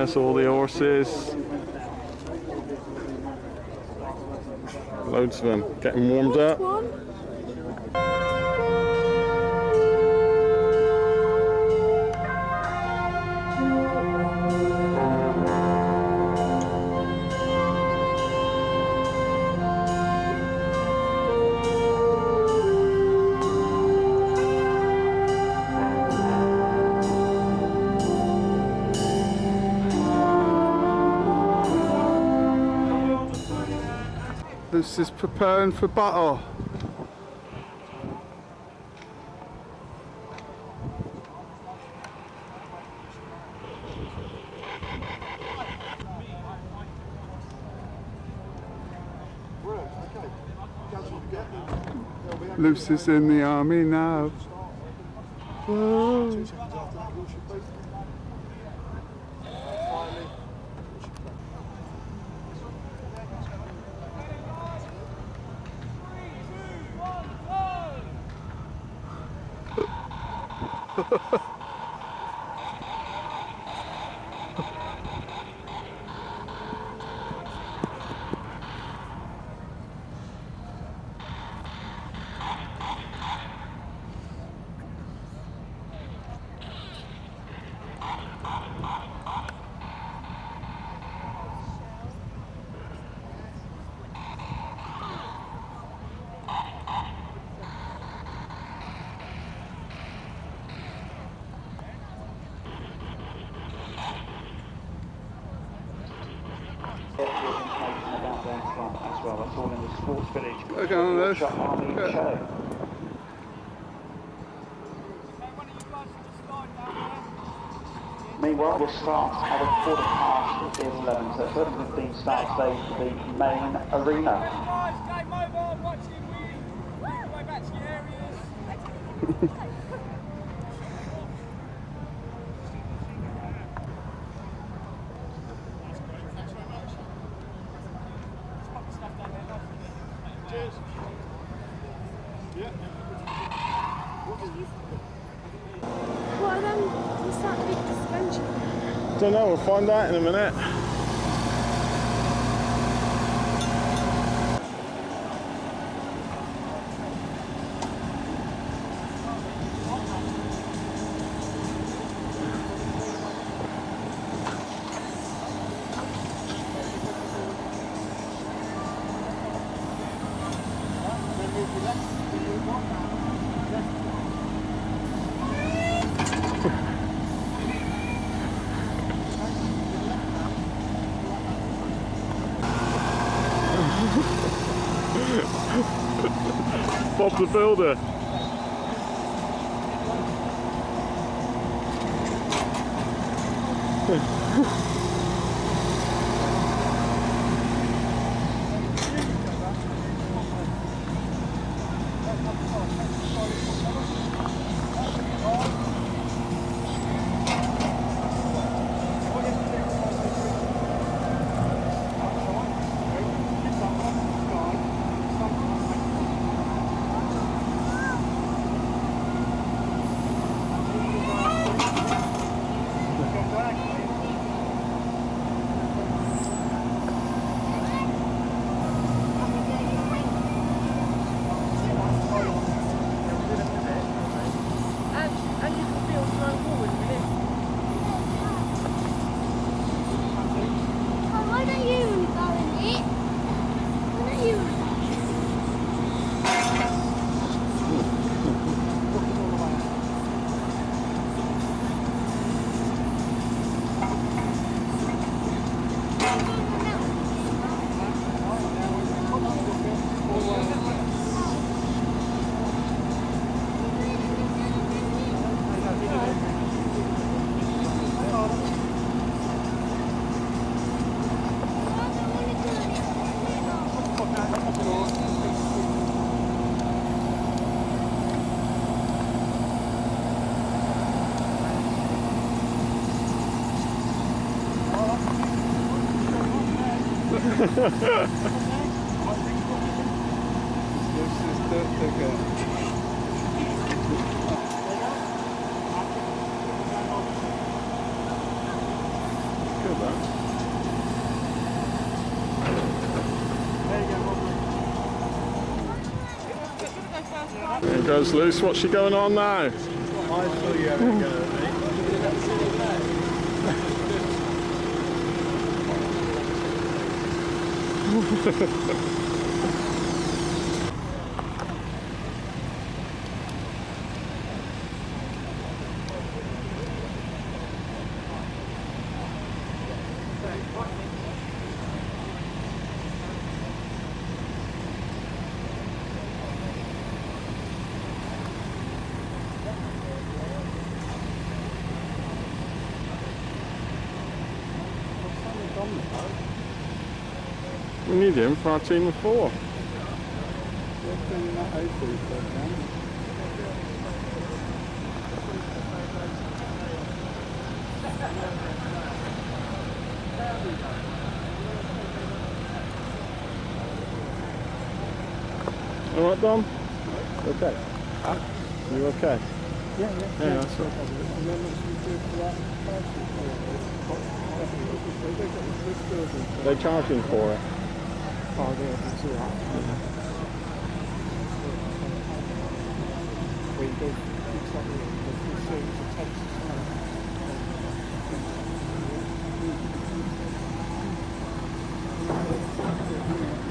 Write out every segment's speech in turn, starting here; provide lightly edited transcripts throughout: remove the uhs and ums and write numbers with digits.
There's all the horses. Loads of them getting warmed up. This is preparing for battle. Lucy's in the army now. Whoa. Okay, on this. Meanwhile, we'll start at a quarter past the 11, so 7:15 start stage for the main arena. Game over, watching win. Way back to your areas. Cheers. Yeah. What are them? What's that big suspension? Don't know, we'll find out in a minute. Bob the Builder. There goes Luce. What's she going on now? I saw you having a go at me. We need him for our team of 4. All right, Dom? Okay. You okay? Yeah, that's all. They're charging for it.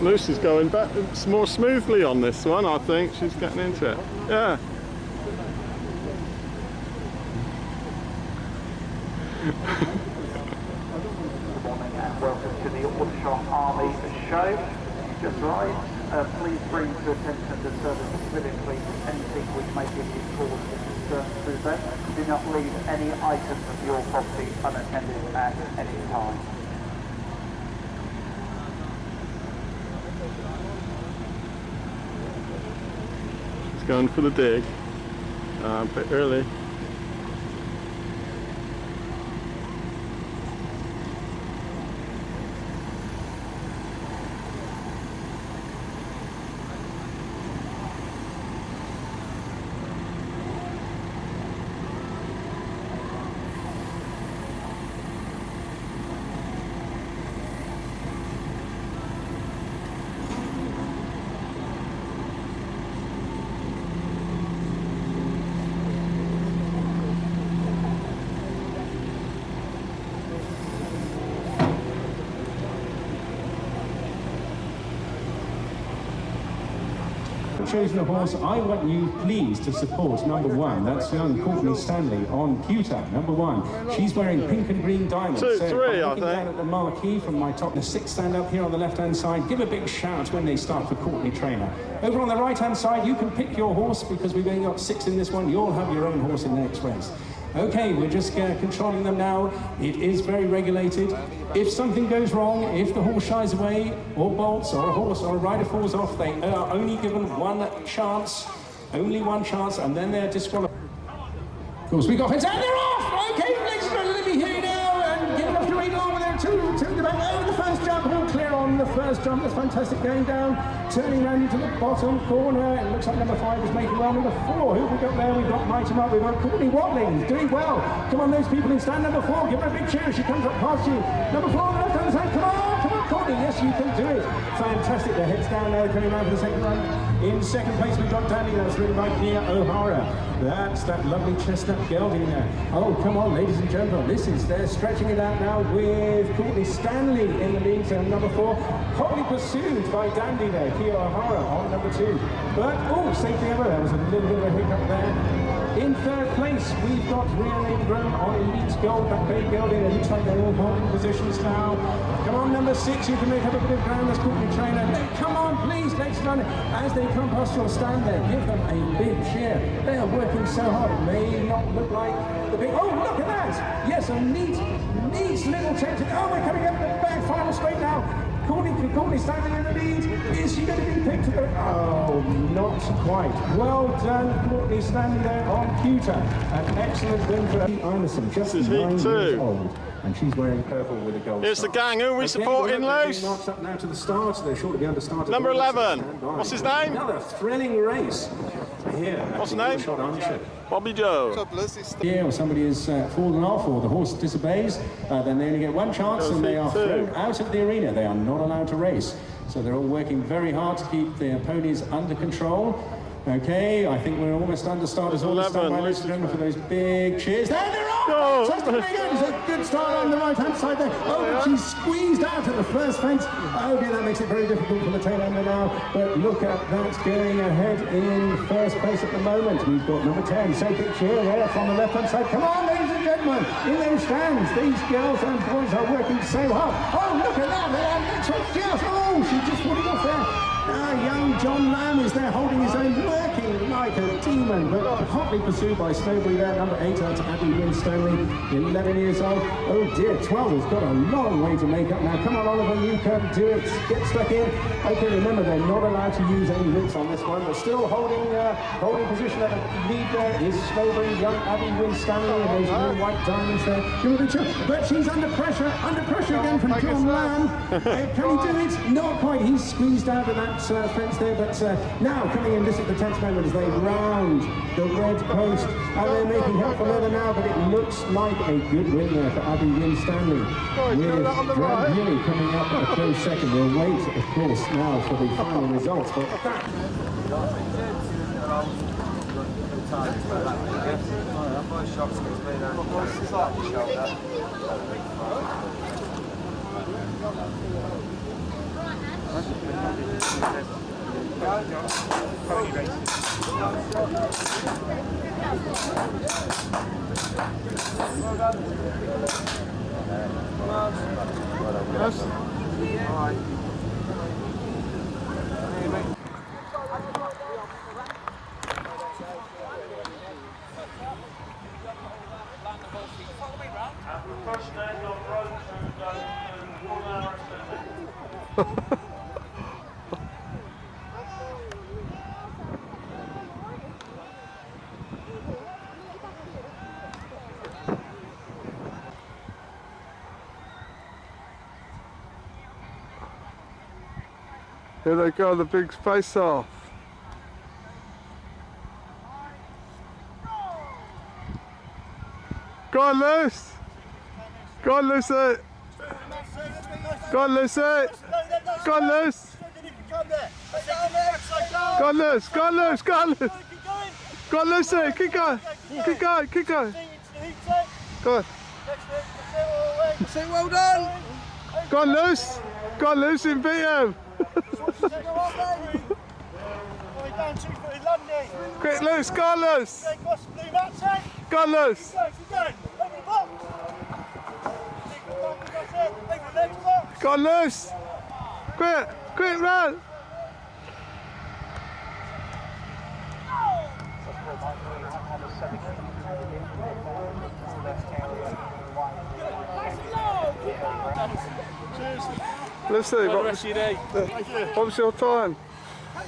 Lucy's going back more smoothly on this one, I think. She's getting into it. Yeah. Good morning and welcome to the Aldershot Army show. Just right, please bring to attention the service critically anything which may give you cause for concern through them. Do not leave any items of your property unattended at any time. She's going for the dig. A bit early. Chosen a horse, I want you please to support number 1. That's young Courtney Stanley on Pewter, number 1. She's wearing pink and green diamonds. 2, so 3, I looking think. down at the marquee from my top, the 6 stand up here on the left hand side. Give a big shout when they start for Courtney Trainer. Over on the right hand side, you can pick your horse because we've only got 6 in this one. You'll have your own horse in the next race. Okay, we're just controlling them now. It is very regulated. If something goes wrong, if the horse shies away, or bolts, or a horse or a rider falls off, they are only given one chance, only one chance, and then they're disqualified. Of course, we got fence, and they're off! Okay, ladies and gentlemen, let me hear you now, and get off to read along with their two to the back. Over the first jump, all clear on the first jump. That's fantastic, going down, turning round into the bottom corner. It looks like number 5 is making well. Number 4, who have we got there? We've got Mighty Up, we've got Courtney Waddling, doing well. Come on, those people in stand number 4, give her a big cheer. She comes up past you. Number 4 on the left hand side, come on, Courtney, yes, you can do it. Fantastic, the head's down now, coming around for the second run. In second place, we've got Danny, that's ridden by Nia O'Hara. That's that lovely chestnut gelding there. Oh, come on, ladies and gentlemen, they're stretching it out now with Courtney Stanley in the lead, so number 4, hotly pursued by Dandy there, Kia O'Hara on number 2. But, oh, safety ever, there was a little bit of a hiccup there. In third place, we've got Real Lady Groom on Elite Gold, that big gelding. It looks like they're all holding positions now. Come on, number 6, you can make up a bit of ground, that's Courtney Trainer. Come on, please, let's run it. As they come past your stand there, give them a big cheer. They are working so hard, it may not look like the big... Oh, look at that! Yes, a neat little change. Oh, we're coming up the back, final straight now. Courtney standing in the lead. Is she going to be picked? Oh, not quite. Well done, Courtney standing there on Pewter. An excellent win for Anderson, just 9 years old. And she's wearing purple with a gold Here's star. the gang. Who are we supporting, Luce? Marks up now to the start. They're short to be under started. Number 11. What's his name? Another thrilling race. Here. What's his name? Artilllery. Bobby Joe. Yeah, or somebody has fallen off or the horse disobeys, then they only get one chance and they are thrown out of the arena. They are not allowed to race. So they're all working very hard to keep their ponies under control. Okay, I think we're almost under starters. All stand by, ladies and gentlemen, for those big cheers. There they're off! Oh. Fantastic, it's a good start on the right-hand side there. Oh, but she's squeezed out at the first fence. Oh dear, that makes it very difficult for the tail ender now. But look at that, going ahead in first place at the moment. We've got number 10, so big cheer there from the left-hand side. Come on, ladies and gentlemen, in those stands. These girls and boys are working so hard. Oh, look at that, she's just putting off there. Young John Lamb is there holding his own, working like a demon, but hotly pursued by Snowbury there. Number 8, that's Abby Winstanley, 11 years old. Oh dear, 12 has got a long way to make up now. Come on, Oliver, you can do it. Get stuck in. Okay, remember, they're not allowed to use any whips on this one, but still holding position at the lead there is Snowbury, young Abby Winstanley, and those little white diamonds there. But she's under pressure again from John Lamb. Can he do it? Not quite. He's squeezed out of that fence there, but now coming in, this is the 10th moment as they round the red post, and they're making helpful leather now, but it looks like a good win there for Abby Winstanley, with Grant Healy coming up a close second. We'll wait, of course, now for the final results, but that... Here they go, the big face off. Go on, Luce! Go on, Lucy! Go on, Lucy! Go on, Luce! Go on, Luce! Go on, Luce! Go on, Luce! Go on, Lucy! Keep going! Keep going! Keep going! Go on! Say well done! Go on, Luce! Go on, Luce, and beat him! Quick, Luce! Go on, Luce! Go on, Luce! Go on, Luce! Quick! Quick, run! Lucy, what was your time? I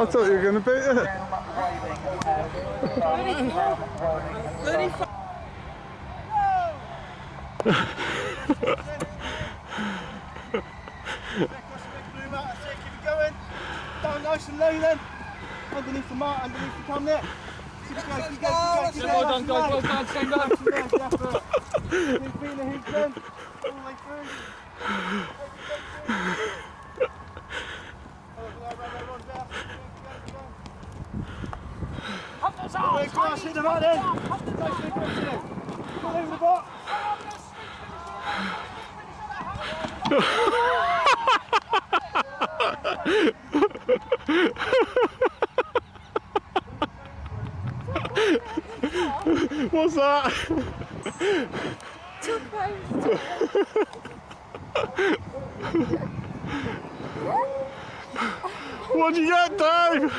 thought you were going to beat it. Down nice and low then. Underneath the mark, underneath the come there. Keep going. Well done, guys. Well done. Stand up. Keep feeling the heat then. All the way through. Class hit them out then. Nicely pushed it. All over the box. What's that? What'd you get, Dave?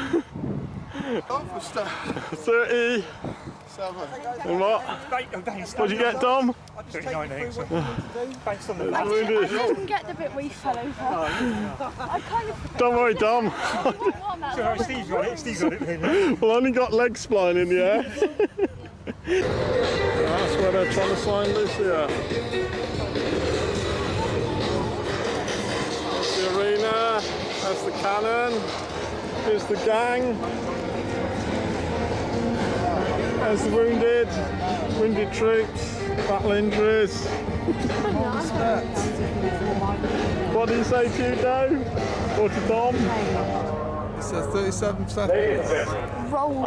30. And what? What'd you get, Dom? 39, I think. Thanks on the I didn't get the bit where you fell over. I kind of... Don't worry, Dom. Steve's got it. Steve's got it. Well, I only got legs flying in the air. That's where they're trying to sign Lucia. That's the arena. That's the cannon. Here's the gang. There's the wounded troops, battle injuries. What do you say to you, Dave? What's it, Tom? It says 37 seconds. Roll.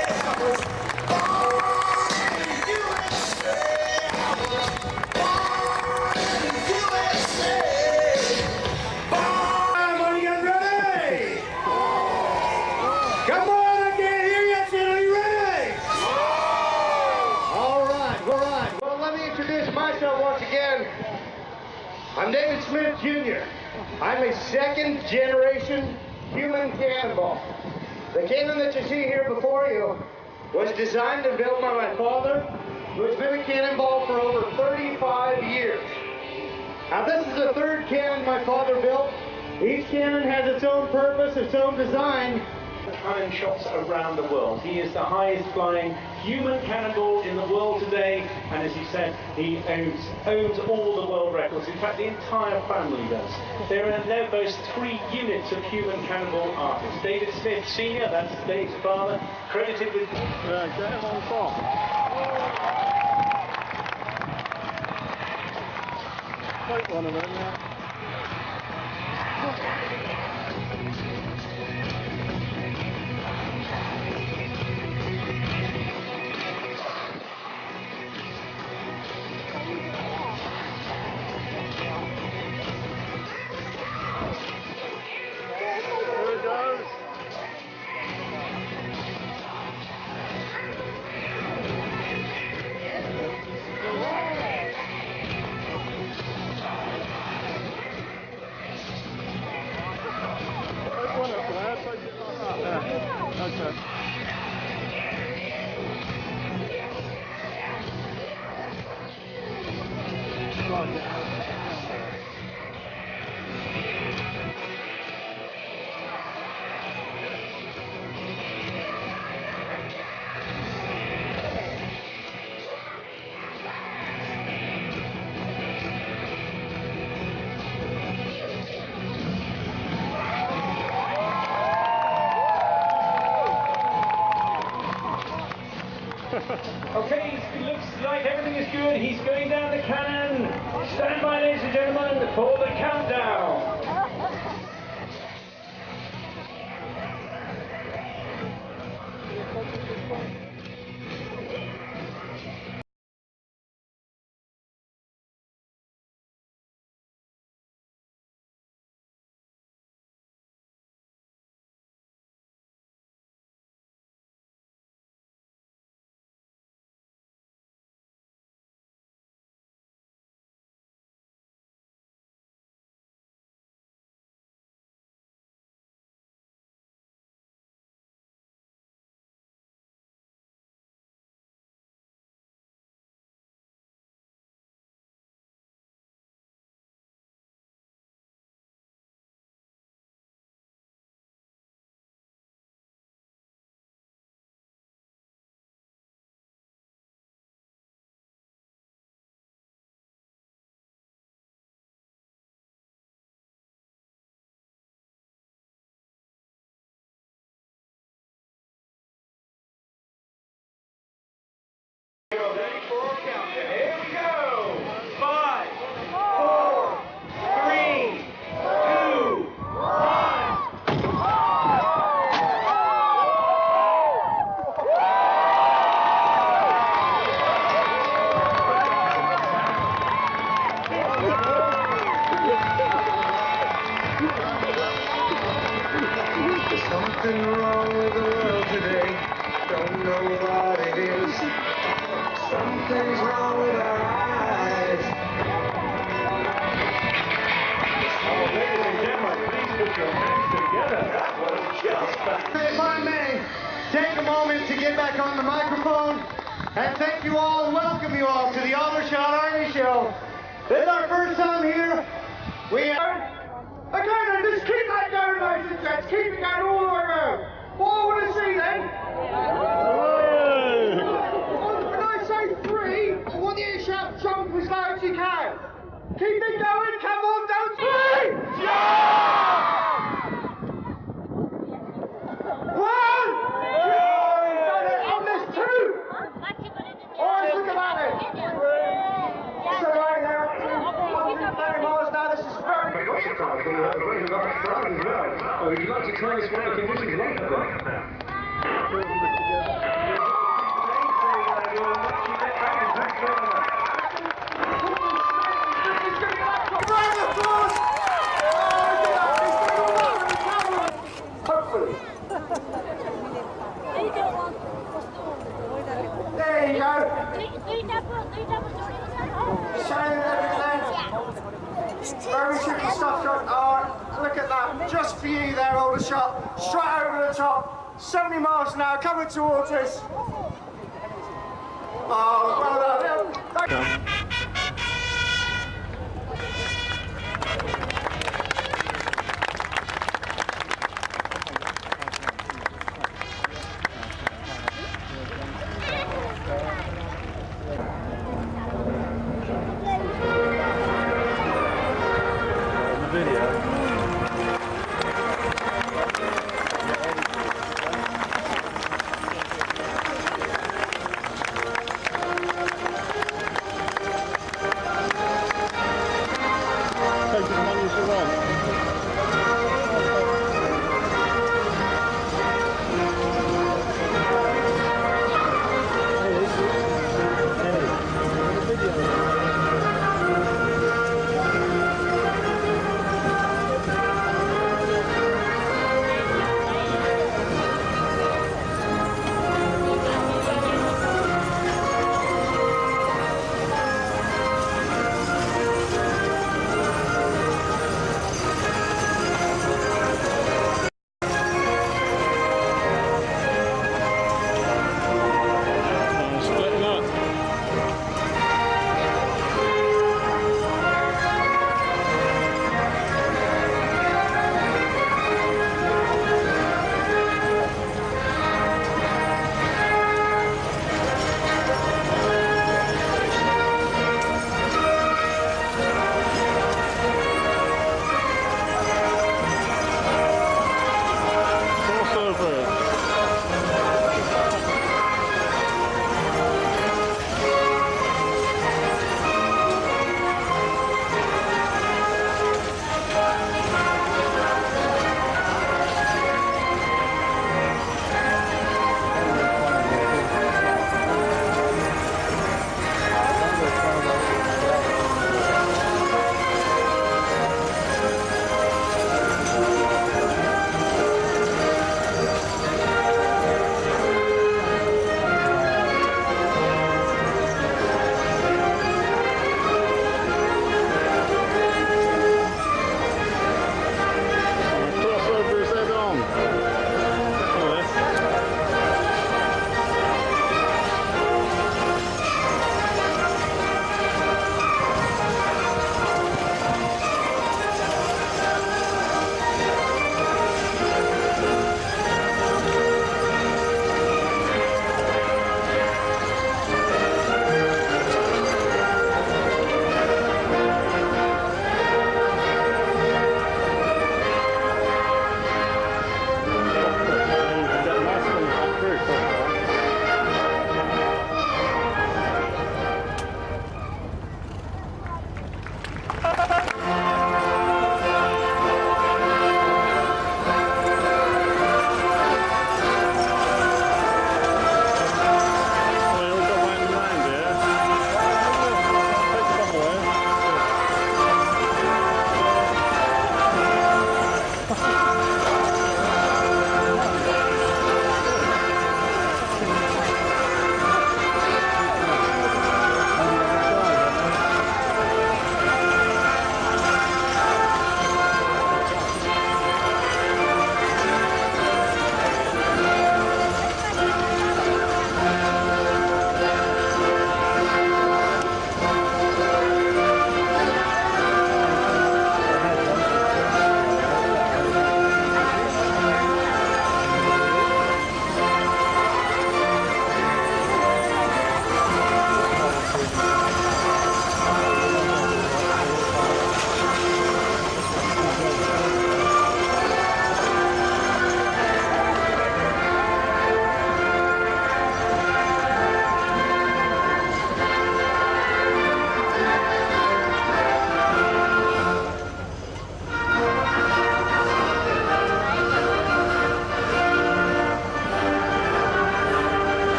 I'm David Smith Jr. I'm a second-generation human cannonball. The cannon that you see here before you was designed and built by my father, who has been a cannonball for over 35 years. Now, this is the third cannon my father built. Each cannon has its own purpose, its own design. Cannon shots around the world. He is the highest flying human cannonball in the world today, and as he said, he owns all the world records. In fact, the entire family does. There are now both 3 units of human cannonball artists. David Smith Sr., that's Dave's father, credited with... Yeah, get him on top. Take one of them, yeah. Okay, it looks like everything is good. He's going down the cannon. Stand by, ladies and gentlemen, for the countdown. Something wrong with the world today. Don't know what it is. Something's wrong with our eyes. Oh, ladies and gentlemen, please put your hands together. That was just If I may take a moment to get back on the microphone and thank you all and welcome you all to the Aldershot Army Show. This is our first time here. We are... Okay, then just keep that going, ladies and gents. Keep it going all the way around. What I want to see then... When I say 3, I want you to shout jump as loud as you can. Keep it going, come on, don't 3! Jump! 1! On this 2! Alright, look about it. So right now, 230 miles now, this is very good. exercise, but we have a very large crowd as well. Would you like to tell us what the conditions like today? Hopefully. There you go. Showing everything. Very tricky stuff, John. Oh, look at that. Just for you there, Aldershot. Straight over the top. 70 miles an hour coming towards us. Oh, well done. Thank you.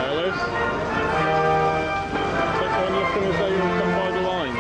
Liz. Take one looking as though you'll come by the line.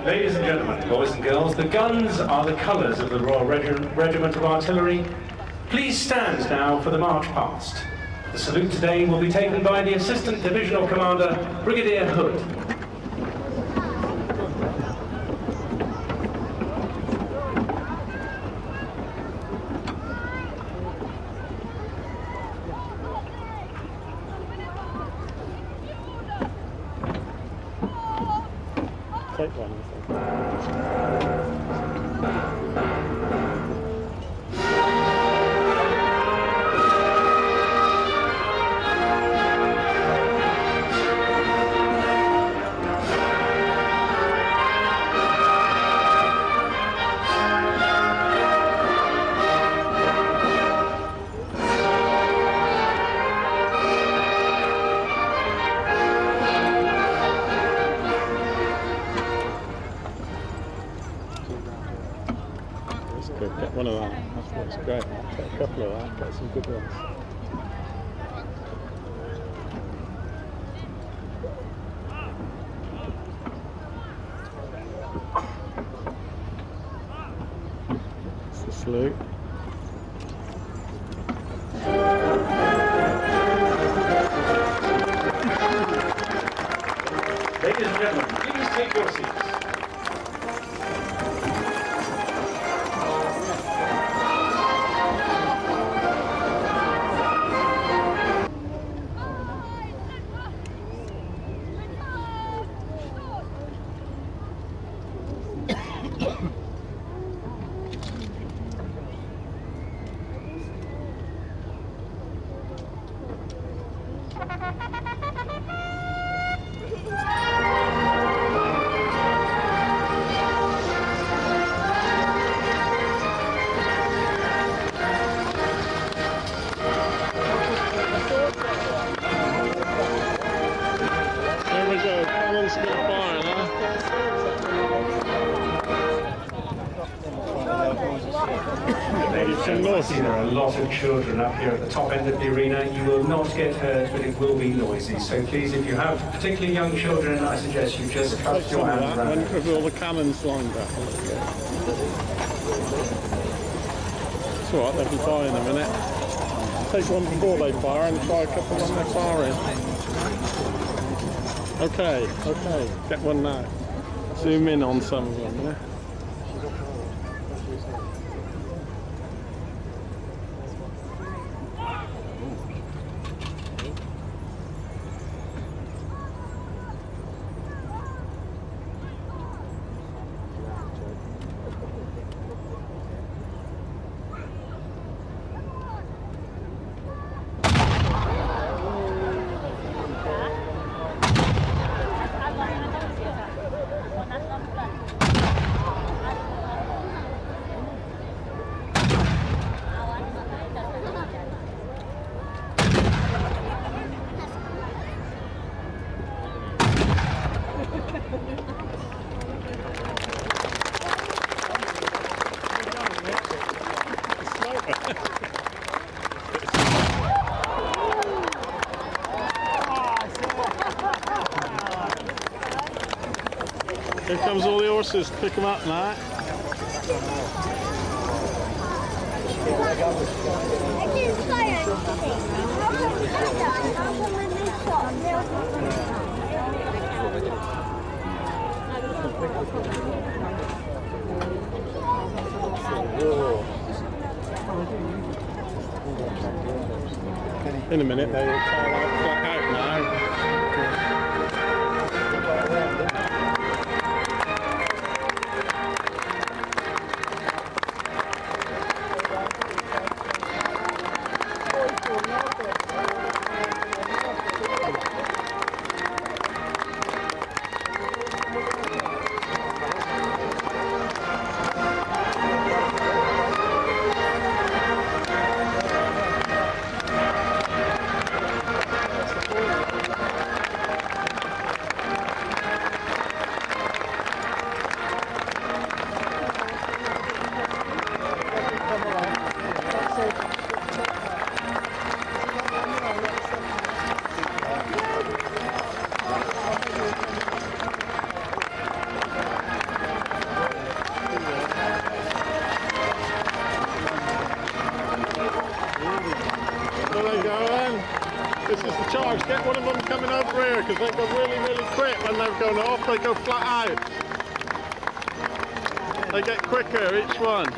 Ladies and gentlemen, boys and girls, the guns are the colours of the Royal Regiment of Artillery. Please stand now for the march past. The salute today will be taken by the Assistant Divisional Commander, Brigadier Hood. Take one, good. Get one of that. That looks great. Take a couple of that. Get some good ones. It's the sloop. Ladies and gentlemen, please take your seats. There we go. Cannon's still firing, huh? Ladies and gentlemen, there are a lot of children up here at the top end of the arena. You will not get hurt, but it will be noisy. So please, if you have particularly young children, I suggest you just clasp your hands around them. With all the cannons lined up. It's alright, they'll be firing in a minute. Take one before they fire and try a couple when they're firing. Okay, get one now. Zoom in on some of them, yeah? Here comes all the horses, pick them up now. In a minute they will fire out flat out now. This is the charge. Get one of them coming over here because they go really, really quick when they're going off. They go flat out. They get quicker, each one.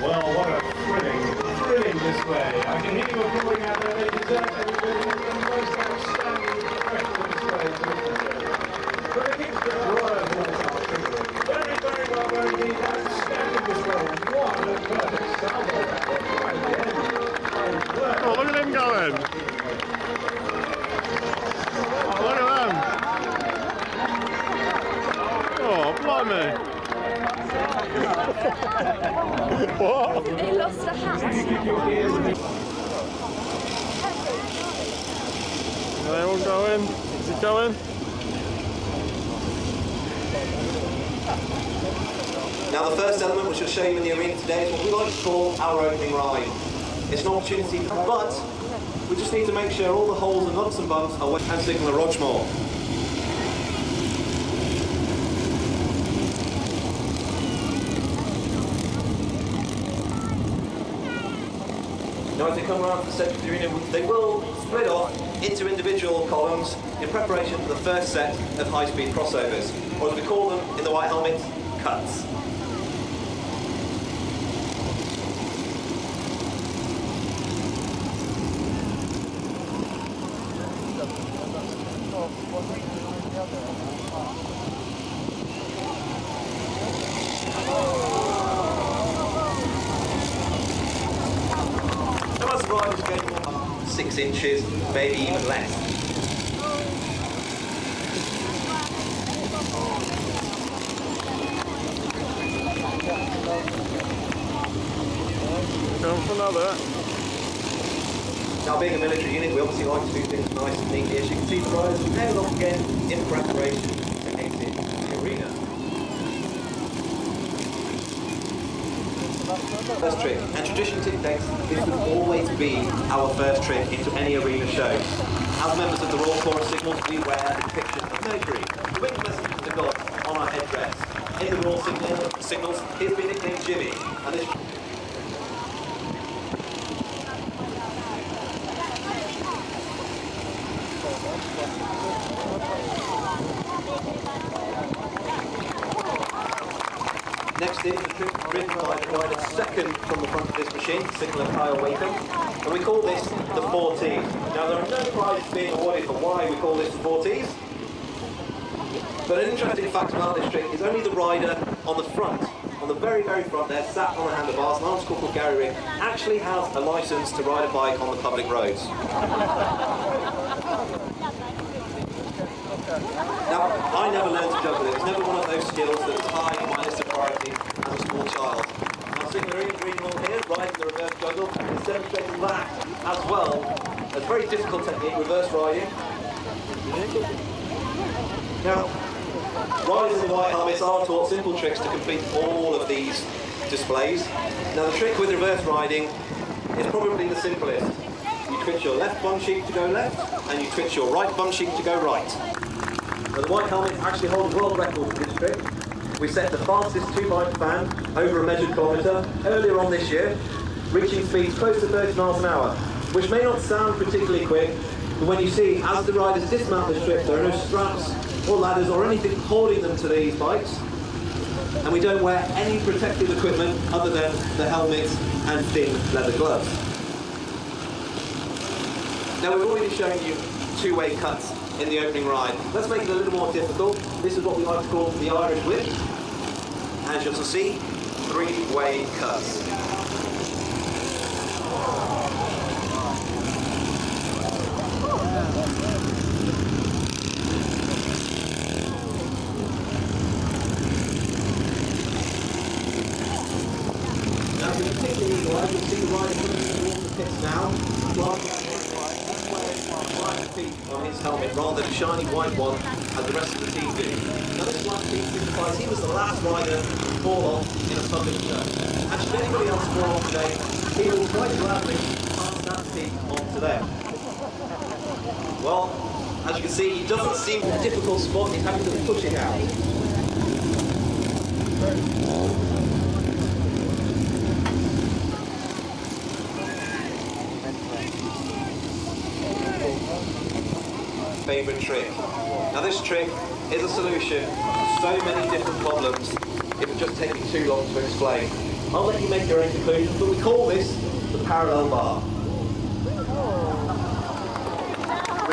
Well, what a thrilling display. I can hear you calling out there. They deserve everybody. It's the most outstanding professional display to witness. But I think the Royal Horse Artillery. Very, very well, very neat, outstanding display. What a perfect salvo that was right at the end. Oh, look at them going. Oh, look at them. Oh, blimey. What? They lost a hat. they all going? Is it going? Now the first element, which I'll show you in the arena today, is what we like to call our opening ride. It's an opportunity, but we just need to make sure all the holes and lumps and bumps are wet and signal a Rochmore. Now as they come around the centre of the arena, they will split off into individual columns in preparation for the first set of high-speed crossovers, or as we call them in the white helmet, cuts. Now as the riders go 6 inches, maybe even less. Going for another. Now being a military unit, we obviously like to do things nice and neatly. As you can see, the riders are paired off again in preparation to exit the arena. First trick, and tradition dictates this would always be our first trick into any arena show. As members of the Royal Corps of Signals, we wear the depiction of Mercury, the winged messenger to God, on our headdress. In the Royal Signals, he's been nicknamed Jimmy, and this next in, the trick driven by the rider second from the front of this machine, signaller Kyle Wakeham, and we call this the 4Ts. Now there are no prizes being awarded for why we call this the 4Ts, but an interesting fact about this trick is only the rider on the front, on the very, very front there, sat on the handlebars, Lance Corporal Gary Rick, actually has a licence to ride a bike on the public roads. Now, I never learned to juggle. It was never one of those skills that was high on my list of priorities as a small child. Now, Signaler Ian's reading on here, riding the reverse juggle, is demonstrating that as well. A very difficult technique, reverse riding. Now, riders in the white helmets are taught simple tricks to complete all of these displays. Now, the trick with reverse riding is probably the simplest. You twitch your left bum cheek to go left, and you twitch your right bum cheek to go right. Now the white helmet actually holds world record for this trick. We set the fastest 2-bike fan over a measured kilometre earlier on this year, reaching speeds close to 30 miles an hour, which may not sound particularly quick, but when you see, as the riders dismount the strip, there are no straps or ladders or anything holding them to these bikes, and we don't wear any protective equipment other than the helmet and thin leather gloves. Now we've already shown you two-way cuts in the opening ride. Let's make it a little more difficult. This is what we like to call the Irish whip. As you'll see, 3-way cuts. Now to the pit in the ride, you'll see the rider putting towards the pits now. On his helmet rather than a shiny white one as the rest of the team do. Now this white team signifies he was the last rider to fall off in a public show. And should anybody else fall off today, he will quite gladly pass that team on to them. Well, as you can see, he doesn't seem in a difficult spot, he's having to push it out. Favourite trick. Now this trick is a solution to so many different problems, it would just take me too long to explain. I'll let you make your own conclusions, but we call this the parallel bar.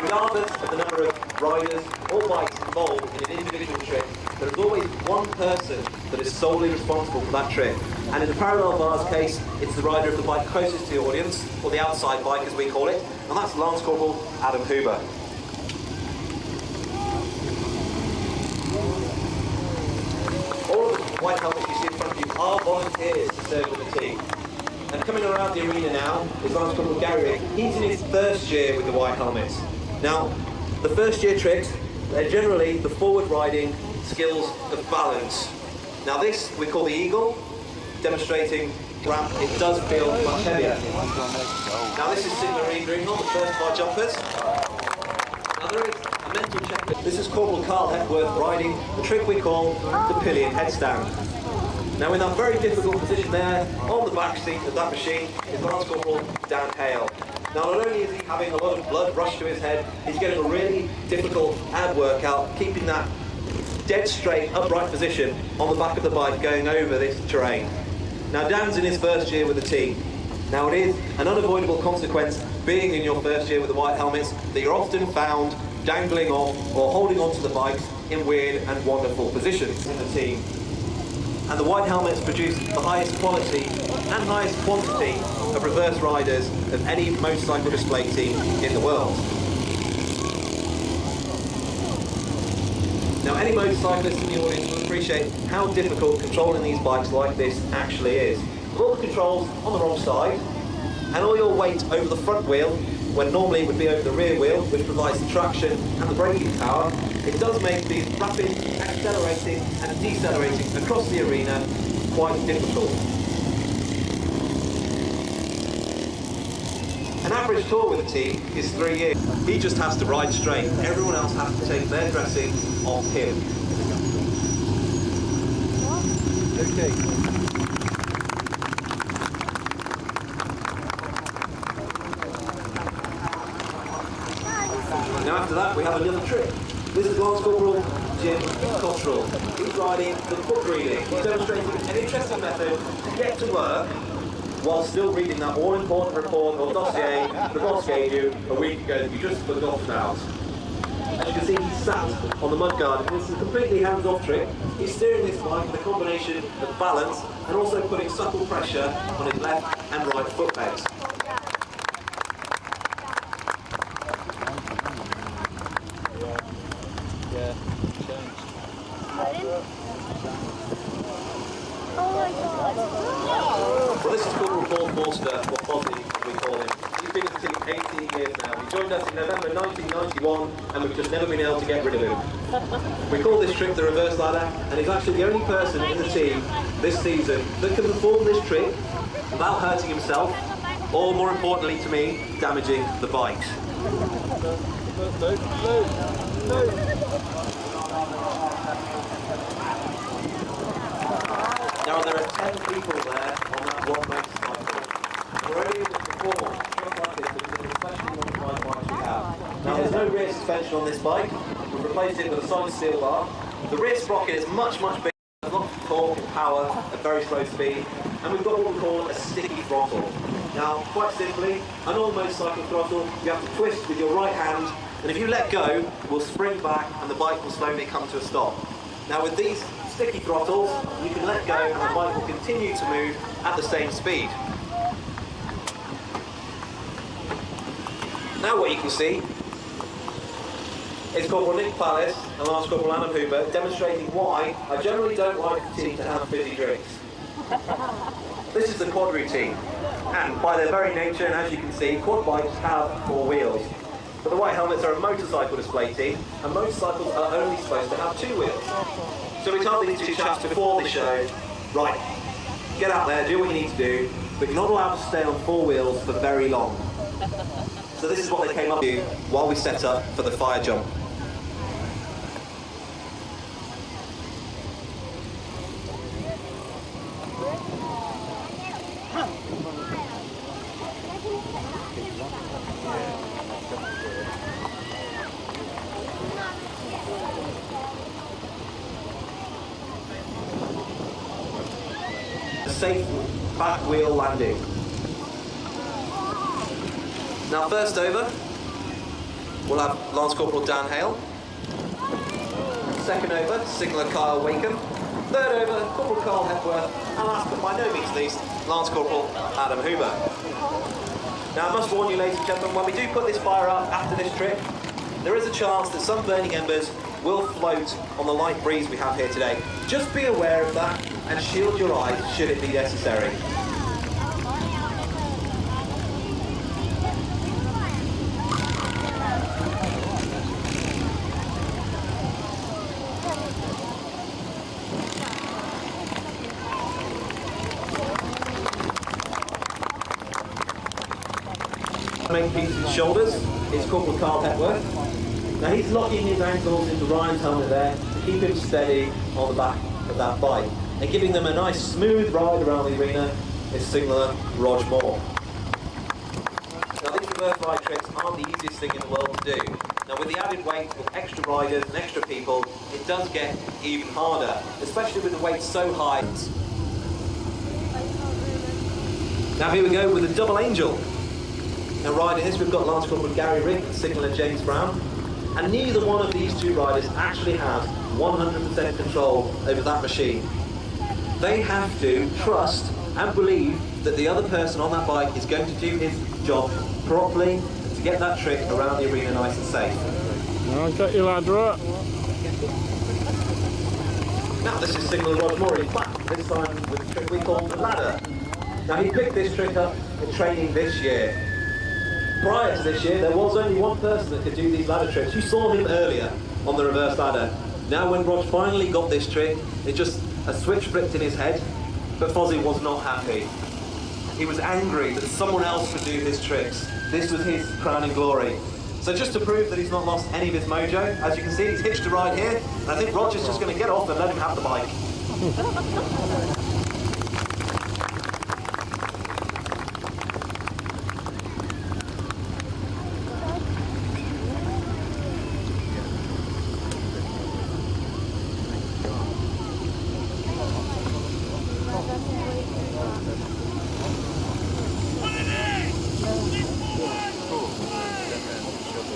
Regardless of the number of riders or bikes involved in an individual trick, there is always one person that is solely responsible for that trick. And in the parallel bar's case, it's the rider of the bike closest to the audience, or the outside bike as we call it, and that's Lance Corporal Adam Huber. All of the white helmets you see in front of you are volunteers to serve with the team. And coming around the arena now is Lance Corporal Gary. He's in his first year with the white helmets. Now, the first year tricks, they're generally the forward riding skills of balance. Now this we call the eagle, demonstrating ramp. It does feel much heavier. Now this is Sigma Greenhill, the first of our jumpers. Now there is a mental checklist. This is Corporal Carl Hepworth riding the trick we call the pillion headstand. Now in that very difficult position there, on the back seat of that machine, is Lance Corporal Dan Hale. Now not only is he having a lot of blood rush to his head, he's getting a really difficult ab workout, keeping that dead straight, upright position on the back of the bike going over this terrain. Now Dan's in his first year with the team. Now it is an unavoidable consequence being in your first year with the white helmets that you're often found dangling off or holding onto the bikes in weird and wonderful positions in the team. And the white helmets produce the highest quality and highest quantity of reverse riders of any motorcycle display team in the world. Now any motorcyclist in the audience will appreciate how difficult controlling these bikes like this actually is. With all the controls on the wrong side, and all your weight over the front wheel, when normally it would be over the rear wheel, which provides the traction and the braking power, it does make these rapid accelerating and decelerating across the arena quite difficult. An average tour with a team is 3 years. He just has to ride straight. Everyone else has to take their dressing off him. Okay. Now after that we have another trick. This is Lance Corporal Jim Cottrell. He's riding the book reading. He's demonstrating an interesting method to get to work while still reading that all-important report or dossier the boss gave you a week ago that you just forgot about. As you can see, he's sat on the mudguard, and it's a completely hands-off trick. He's steering this bike with a combination of balance and also putting subtle pressure on his left and right foot pegs. Well, this is Corporal Paul Forster, or Fozzie, as we call him. He's been in the team 18 years now. He joined us in November 1991, and we've just never been able to get rid of him. We call this trick the reverse ladder, and he's actually the only person in the team this season that can perform this trick without hurting himself, or more importantly to me, damaging the bikes. Now there are 10 people there on that one motorcycle. We're only able to perform just like this because of the specially modified bikes we have. Now there's no rear suspension on this bike. We've replaced it with a solid steel bar. The rear sprocket is much bigger, there's lots of torque and power at very slow speed, and we've got what we call a sticky throttle. Now quite simply, an old motorcycle throttle, you have to twist with your right hand, and if you let go, it will spring back and the bike will slowly come to a stop. Now with these sticky throttles, you can let go and the bike will continue to move at the same speed. Now what you can see is Corporal Nick Pallis and Lance Corporal Adam Hooper demonstrating why I generally don't like the team to have fizzy drinks. This is the quad routine, and by their very nature, and as you can see, quad bikes have 4 wheels. But the white helmets are a motorcycle display team, and motorcycles are only supposed to have 2 wheels. So we told these 2 chaps before the show, right, get out there, do what you need to do, but you're not allowed to stay on 4 wheels for very long. So this is what they came up with while we set up for the fire jump. Safe back wheel landing. Now first over, we'll have Lance Corporal Dan Hale. Second over, Signaller Kyle Wakeham. Third over, Corporal Carl Hepworth. And last but by no means least, Lance Corporal Adam Hooper. Now I must warn you ladies and gentlemen, when we do put this fire up after this trip, there is a chance that some burning embers will float on the light breeze we have here today. Just be aware of that and shield your eyes should it be necessary. main piece of his shoulders is Corporal Carl Hepworth. Now he's locking his ankles into Ryan's helmet there to keep him steady on the back of that bike. And giving them a nice smooth ride around the arena is signaller Rog Moore. Now these reverse ride tricks aren't the easiest thing in the world to do. Now with the added weight of extra riders and extra people, it does get even harder, especially with the weight so high. Now here we go with a double angel. Now riding this we've got Lance Corporal Gary Rick and signaller James Brown. And neither one of these two riders actually have 100% control over that machine. They have to trust and believe that the other person on that bike is going to do his job properly to get that trick around the arena nice and safe. I'll get you, lad, right. Now this is signaller Rog Moore in back, this time with a trick we call the ladder. Now he picked this trick up in training this year. Prior to this year, there was only one person that could do these ladder tricks. You saw him earlier on the reverse ladder. Now when Rog finally got this trick, it just a switch flipped in his head, but Fozzie was not happy. He was angry that someone else could do his tricks. This was his crowning glory. So just to prove that he's not lost any of his mojo, as you can see, he's hitched a ride here, and I think Roger's just going to get off and let him have the bike.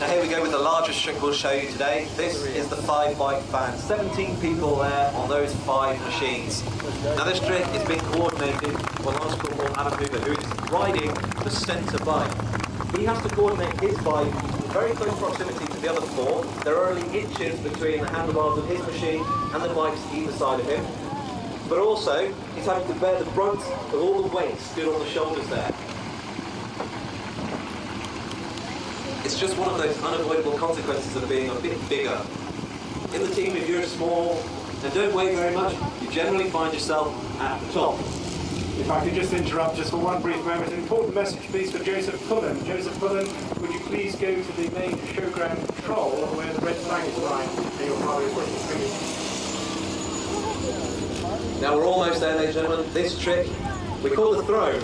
Now here we go with the largest trick we'll show you today. This is the 5-bike fan. 17 people there on those 5 machines. Now this trick is being coordinated by Lance Corporal Adam Hoover, who is riding the centre bike. He has to coordinate his bike in very close proximity to the other 4. There are only inches between the handlebars of his machine and the bikes either side of him. But also, he's having to bear the brunt of all the weight stood on the shoulders there. It's just one of those unavoidable consequences of being a bit bigger. In the team, if you're small and don't weigh very much, you generally find yourself at the top. If I could just interrupt just for one brief moment, an important message please for Joseph Pullen. Joseph Pullen, would you please go to the main showground control where the red flag is flying and your car is working through? Now we're almost there, ladies and gentlemen. This trick we call the throne.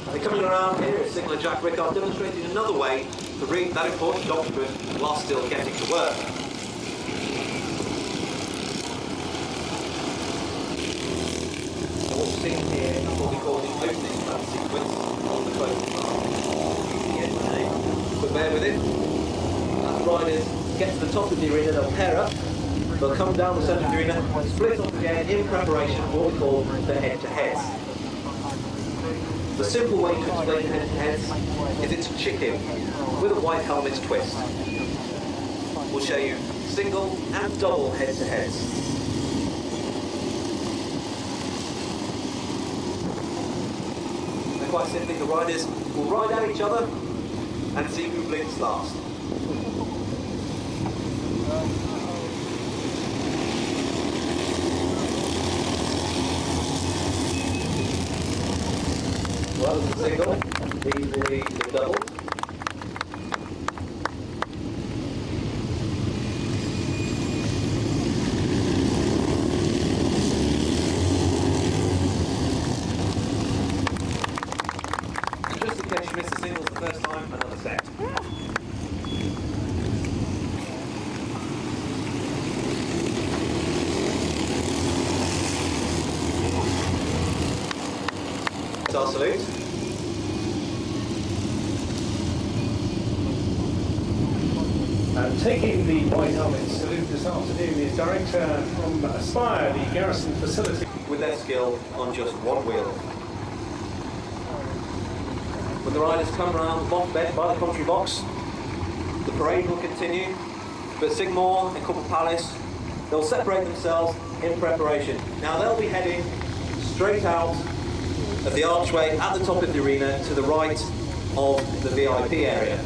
And coming around here is signaller Jack Rickard demonstrating another way to read that important document while still getting to work. So what we're seeing here is what we call the opening plan sequence on the closing line. But bear with it. As the riders get to the top of the arena, they'll pair up. They'll come down the centre of the arena, split off again in preparation for what we call the head-to-heads. The simple way to explain head-to-heads is it's a chicken with a white helmet twist. We'll show you single and double head-to-heads. And quite simply, the riders will ride at each other and see who blinks last. Well, the single, these will be the double. And just in case you missed the singles the first time, another set. Our salute. Taking the white helmet salute this afternoon is director from Aspire, the garrison facility. With their skill on just one wheel. When the riders come around the box bed by the country box, the parade will continue, but Sigmore and Couple Palace, they'll separate themselves in preparation. Now they'll be heading straight out of the archway at the top of the arena to the right of the VIP area.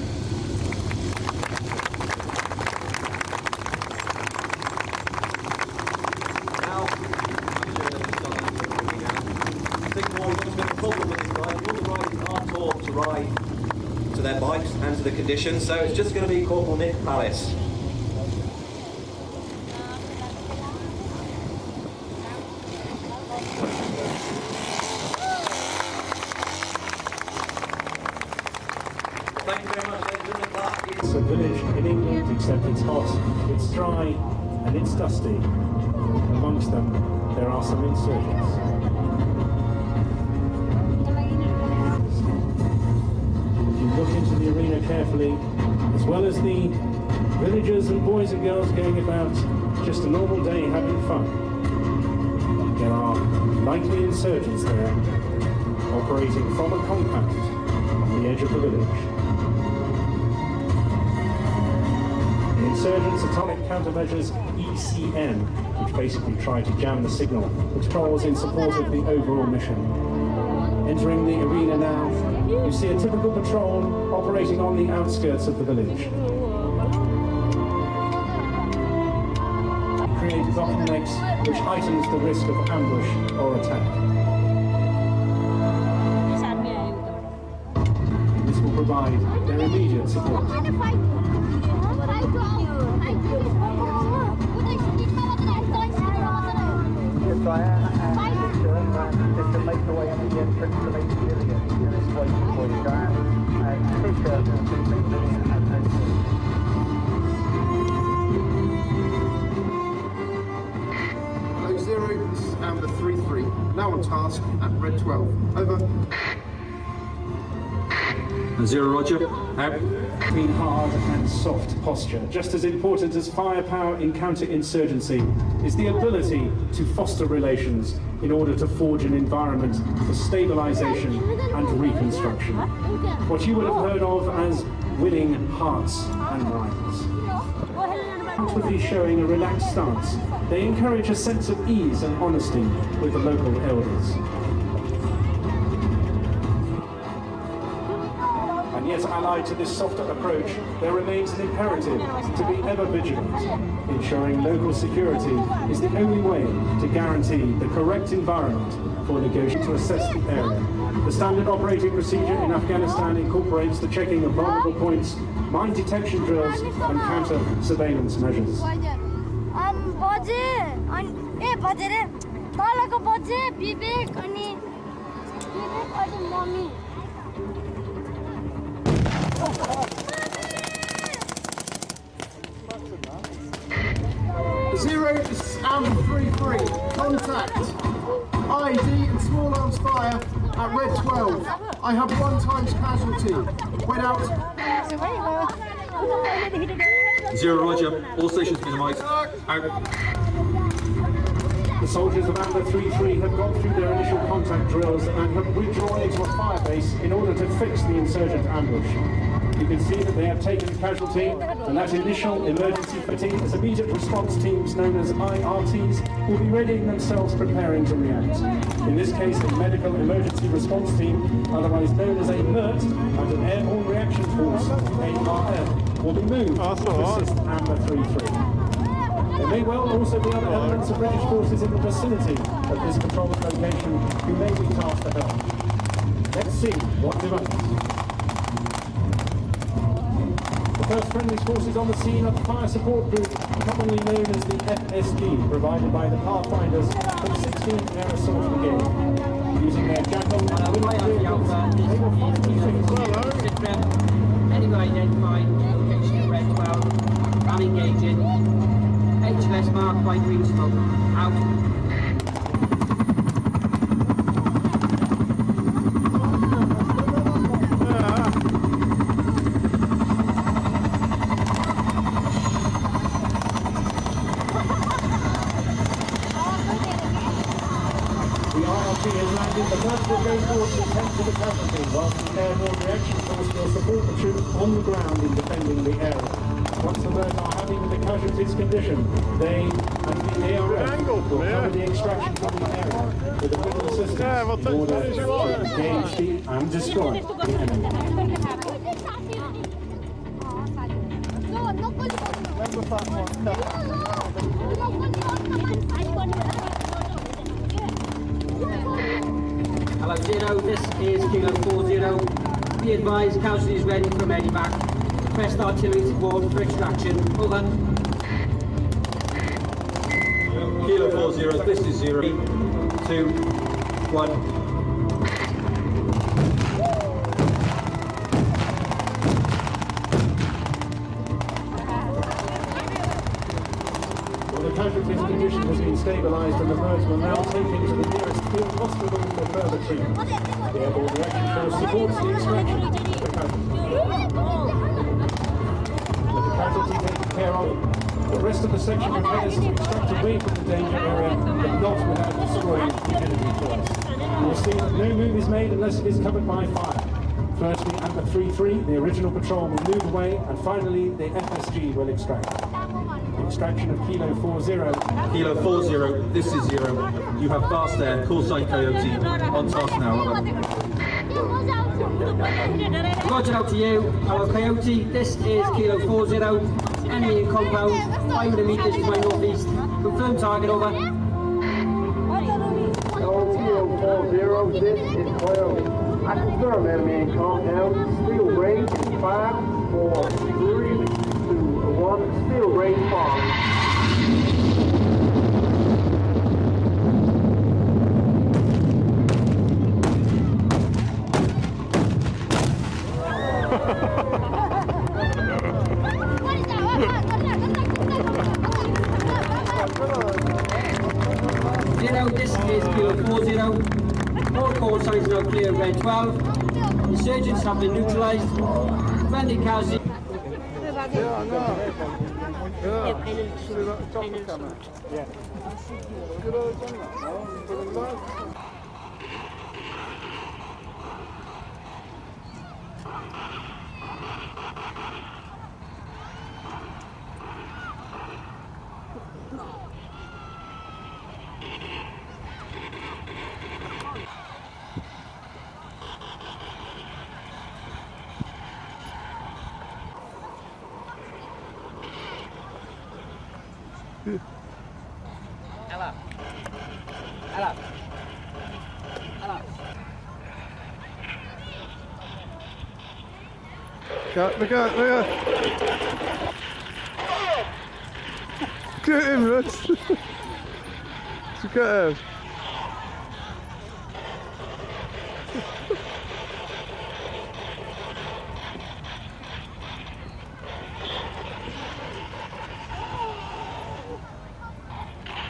Now, Sigmore is going to have a problem with this bike. All the riders are taught to ride to their bike. conditions, so it's just going to be Corporal Nick Palace. Thank you very much, ladies and gentlemen. It's a village in England, except it's hot, it's dry, and it's dusty. Amongst them, there are some insurgents. If you look into the arena carefully, as well as the villagers and boys and girls going about just a normal day having fun, there are likely insurgents there, operating from a compound on the edge of the village. The insurgents' atomic countermeasures ECM, which basically try to jam the signal, which patrols in support of the overall mission. Entering the arena now, you see a typical patrol operating on the outskirts of the village. Created bottlenecks which heightens the risk of ambush or attack. This will provide their immediate support. To make the way into the entrance to make civilians in this way before you go out and Fisher Hello Zero, this is Amber 3-3, now on task at Red 12. Over. Zero, Roger. Out. Between hard and soft posture. Just as important as firepower in counterinsurgency is the ability to foster relations in order to forge an environment for stabilization and reconstruction. What you would have heard of as winning hearts and minds. Outwardly showing a relaxed stance, they encourage a sense of ease and honesty with the local elders. And yet, allied to this softer approach, there remains an imperative to be ever vigilant. Ensuring local security is the only way to guarantee the correct environment for negotiating to assess the area. The standard operating procedure in Afghanistan incorporates the checking of vulnerable points, mine detection drills, and counter-surveillance measures. Zero, this is Amber 3-3. Contact. ID and small arms fire at Red 12. I have 1 times casualty. Went out. Zero, Roger. All stations minimized. Out. The soldiers of Amber 3-3 have gone through their initial contact drills and have withdrawn into a fire base in order to fix the insurgent ambush. You can see that they have taken casualty, and that initial emergency footing as immediate response teams known as IRTs will be readying themselves preparing to react. In this case, a medical emergency response team, otherwise known as a MERT, and an airborne reaction force, ARF, will be moved to assist Amber 3-3. There may well also be other elements of British forces in the vicinity of this patrol's location who may be tasked to help. Let's see what develops. The first friendly forces on the scene are the Fire Support Group, commonly known as the FSG, provided by the Pathfinders from 16th Air Assault Brigade. Using their Jackal and Willow vehicles, they will finally fix. Anyway, identified, location at Red 12, I'm engaging. HLS marked by green smoke. Out. The first will go forward to attend to the casualty, whilst the airborne reaction force will support the troops on the ground in defending the area. Once the birds are happy with the casualty's condition, they and the ARF will cover the extraction from the area with equipment assistance in order to engage and destroy the enemy. Hello Zero, this is Kilo 40. Be advised, casualties ready for medevac. Press the artillery to board for extraction. Over. Kilo 40, this is 0, 2, 1. The casualties condition has been stabilised and the birds will now taken to the nearest field hospital for further treatment. The airborne reaction force supports the extraction of the casualty. With the casualty taken care of, the rest of the section prepares to extract away from the danger area, but not without destroying rigidity first. You will see that no move is made unless it is covered by fire. Firstly, Amber 3-3, the original patrol will move away, and finally the FSG will extract. Extraction of Kilo 40. Kilo 40, this is 0. You have fast air, call sign Coyote, on task now. Roger out to you. Hello Coyote, this is Kilo 40. Enemy in compound, 500 metres to my northeast. Confirm target, over. Hello, Kilo 40, this is Coyote. I confirm enemy in compound. Steel range in 5, 4, 3, 2, 1. Steel range 5. This is Kilo 40. All call signs now clear, red 12. Insurgents have been neutralised. Friendly casualty. Hello. Hello. Hello. Look out. Get him, Russ. Look at him.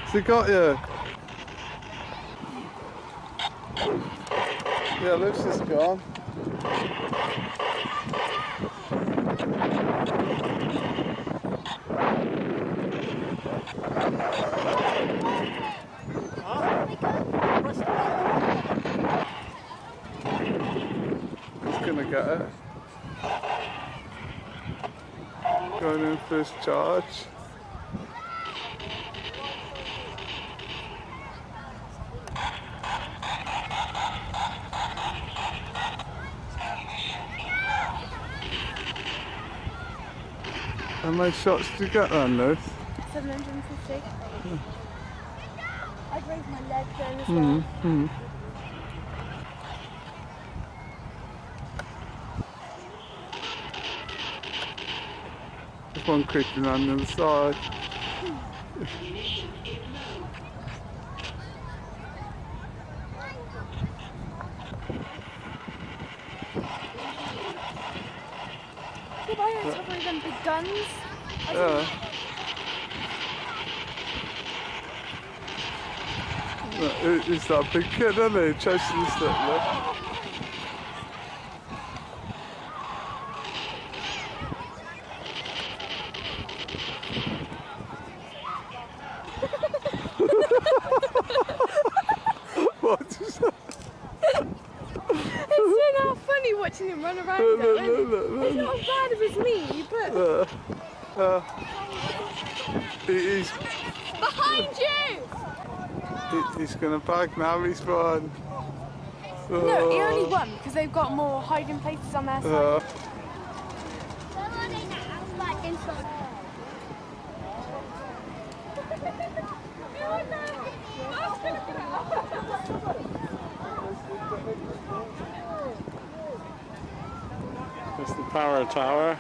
Has he got you? Yeah, looks is gone. He's gonna get it. Going in for his charge. How many shots did you get on those? 750. I'd raise my leg then as well. There's one creeping on the other side. Why are some of them big guns? Yeah. He's that big kid, isn't he? Chasing the stick there. What is that? It's so now funny watching him run around. It's not as bad if it's me, but... He's behind you! He's gonna bag now, he's run. No, he only won because they've got more hiding places on their side. That's the power tower.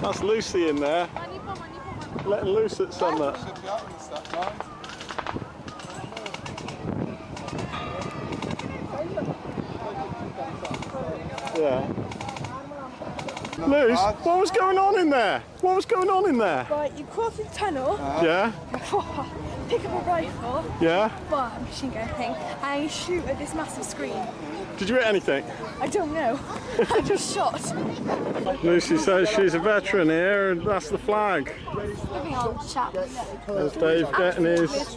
That's Lucy in there, letting loose at something. Yeah. Luce, what was going on in there? What was going on in there? Right, you cross the tunnel. Yeah? Pick up a rifle. Yeah? Well, a machine gun thing. And you shoot at this massive screen. Did you hit anything? I don't know. I just shot. Lucy says she's a veteran here, and that's the flag. Moving on, chaps. There's Dave getting his...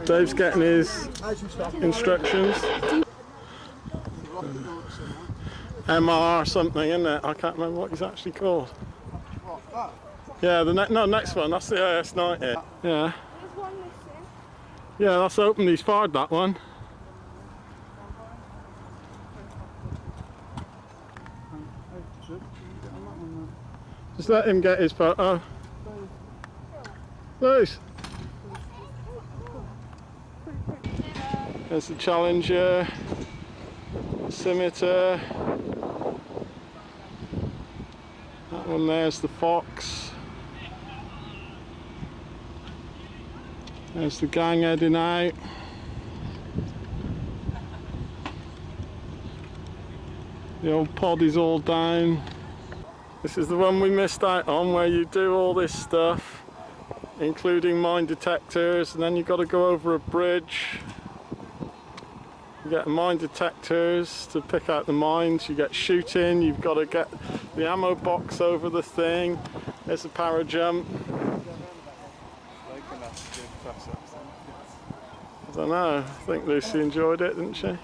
Dave's getting his instructions. MR something, isn't it? I can't remember what he's actually called. Yeah, the next one, that's the AS90. Yeah. There's one missing. Yeah, that's open, he's fired that one. Just let him get his photo. Loose. There's the Challenger, Scimitar. That one there's the Fox. There's the gang heading out. The old pod is all down. This is the one we missed out on, where you do all this stuff, including mine detectors, and then you've got to go over a bridge. You get mine detectors to pick out the mines, you get shooting, you've got to get the ammo box over the thing. There's a para jump. I don't know, I think Lucy enjoyed it, didn't she?